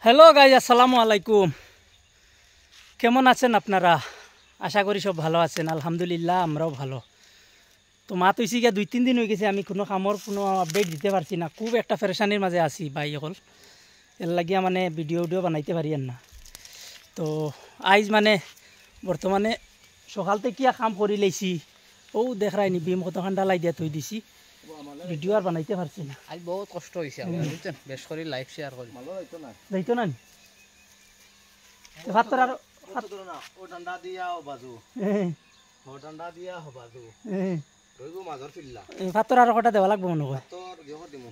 Hello guys, আসসালামু আলাইকুম। কেমন আছেন আপনারা? আশা করি সব ভালো আছেন। আলহামদুলিল্লাহ, আমরাও ভালো। তো মাত হয়েছি গিয়া 2-3 দিন হয়ে গেছে আমি কোনো কামর কোনো আপডেট দিতে পারছি না। খুব একটা পেরেশানির মাঝে আছি ভাই হল, এর লাগিয়া মানে ভিডিও বানাইতে পারি না। তো আইজ মানে বর্তমানে সকাল থেকে কাম করে লাইছি। ও দেখাই নি বিম কতখান ডালাই দিয়া থই দিছি, ভিডিও আর বানাইতে পারছি না। আজ বহুত কষ্ট হয়েছে বুঝছেন, বেশ করে লাইক শেয়ার করি। যাইতো না ভাতর আর ও ডান্ডা দিয়া ও বাজু ও ডান্ডা দিয়া ও বাজু রইব মাজর ফিল্লা ভাতর আর কটা দেওয়া লাগবে মনে হয়। তোর দিও দিমু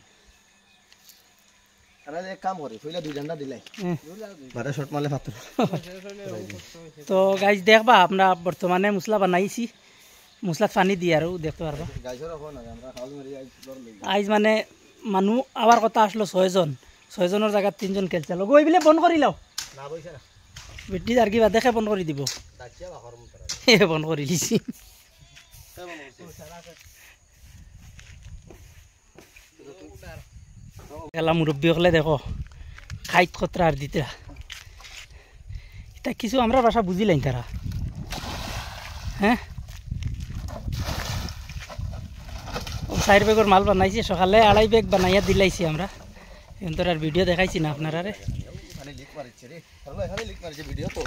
আরে এক কাম করি ফইলা দুই ডান্ডা দিলাই বারে শট মারলে ফাতর। তো গাইজ দেখবা আমরা বর্তমানে মশলা বানাইছি, মশলা পানি দিয়ে আর দেখতে পারবা। গাইছর এখন না আমরা খাওয়া মারি আইছ দর লই আইজ মানে মানুষ আবার কথা আসলো 6 জন, 6 জনের জায়গা 3 জন ক্যান্সেল গো। এইবিলে বন্ধ করি লাও না বইছে না বেটি আর কিবা দেখে বন্ধ করে দিব। দাচিয়া বাখর মতরা বন্ধ করে লিছি। খেলা মুরব্বী হলে দেখো খাইত খতরা আর দিতে এটা কিছু আমরা ভাষা বুঝিলাম তারা। হ্যাঁ, 4 ব্যাগের মাল বানাইছি, সকালে 2.5 ব্যাগ বানাইয়া দিলাইছি আমরা। এখন তোর আর ভিডিও দেখাইছি না আপনারা রে। মানে লিক মারিছে রে তাহলে এখানে লিক মারিছে ভিডিও তো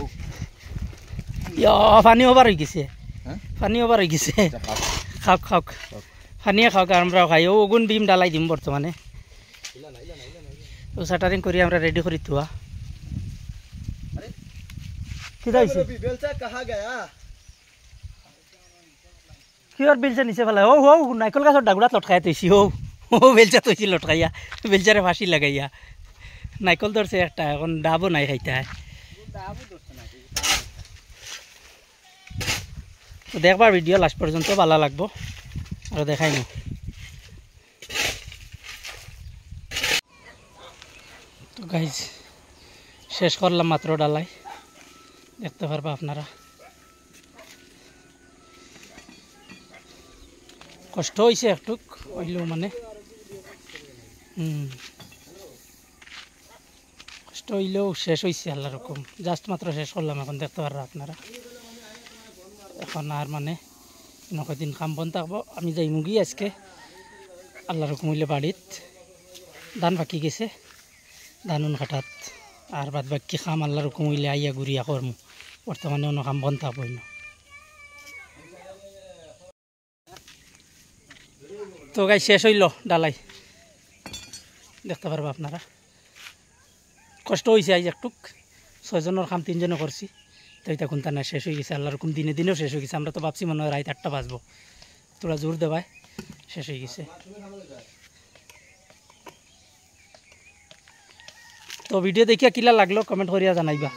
পানি ওভার হয়ে গেছে, হ্যাঁ পানি ওভার হয়ে গেছে। খাওক খাওক পানিয়ে খাওক, আমরাও খাই। ও ওগুন বিম ডালাই দিম বর্তমানে। তো শাটারিং করি আমরা রেডি করি থুয়া। কি দাইছে বেলচা কাহা গয়া কিহর বেলচা নিচে ফেলা? ও ও নাইকল গাছর ডাগুড়াত লটকাই তৈছি। ও ও বেলচা তৈছি লটকাইয়া, বেলচারে ফাঁসি লাগাইয়া। নাইকল ধরছে একটা, এখন ডাবও নাই খাইতে হয়। তো দেখবার ভিডিও লাস্ট পর্যন্ত ভালো লাগবো আর দেখাই নো। তো গাইজ শেষ করলাম মাত্র ডালাই, দেখতে পারবা আপনারা। কষ্ট হয়েছে একটু হইলেও মানে কষ্ট হইলেও শেষ হয়েছে আল্লাহ রকম। জাস্ট মাত্র শেষ করলাম, এখন দেখতে পারবা আপনারা। এখন আর মানে কদিন কাম বন্ধ থাকবো। আমি যাই মুগি আজকে আল্লাহ রকম হইলে বাড়িত ধান পাকি গেছে, ধানুন খাটাত। আর বাদ বাকি কাম আল্লাহ রকম হইলে আইয়া ঘুরিয়া করমু। বর্তমানে অন্য কাম বন্ধ থাকবো না। তো গাই শেষ হইল ডালাই, দেখতে পারবা আপনারা। কষ্ট হয়েছে আজ একটুক, 6 জনের কাম 3 জনে করছি। তো এটা কোনটা না শেষ হয়ে গেছে আল্লাহ রকম, দিনে দিনেও শেষ হয়ে গেছে। আমরা তো ভাবছি মনে হয় রাত 8টা বাজবো, তোরা জোর দেবায় শেষ হয়ে গেছে। তো ভিডিও দেখিয়া কিলা লাগলো কমেন্ট করিয়া জানাইবা।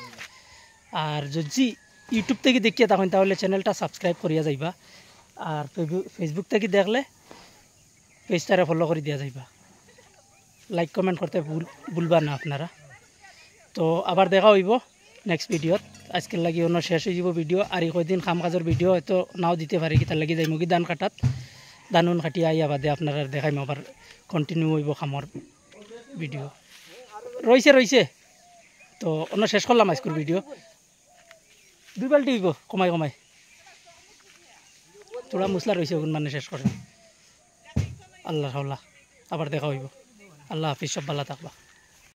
আর যদি ইউটিউব থেকে দেখিয়া তখন তাহলে চ্যানেলটা সাবস্ক্রাইব করিয়া যাইবা। আর ফেসবুক থেকে দেখলে পেজটারে ফলো করে দিয়া যাইবা। লাইক কমেন্ট করতে ভুলবা না আপনারা। তো আবার দেখা হইব নেক্সট ভিডিওত। আজকের লাগি অন্য শেষ হয়ে যাব ভিডিও। আর এই কয়দিন কাম কাজের ভিডিও হয়তো নাও দিতে পারি, কি তার লাগি যাই মুগি ধান কাটাত, ধানুন কাটিয়া আইয়া বাদে আপনারা দেখাইম। আবার কন্টিনিউ হইব কামর ভিডিও। রইছে তো অন্য শেষ করলাম আজকের ভিডিও। 2 বাল্টি হইব কমাই কমাই, তোরা মশলা রয়েছে ওগুন মানে শেষ করলাম। আল্লাহ আবার দেখা হইব। আল্লাহ হাফিজ, সব ভালো থাকবা।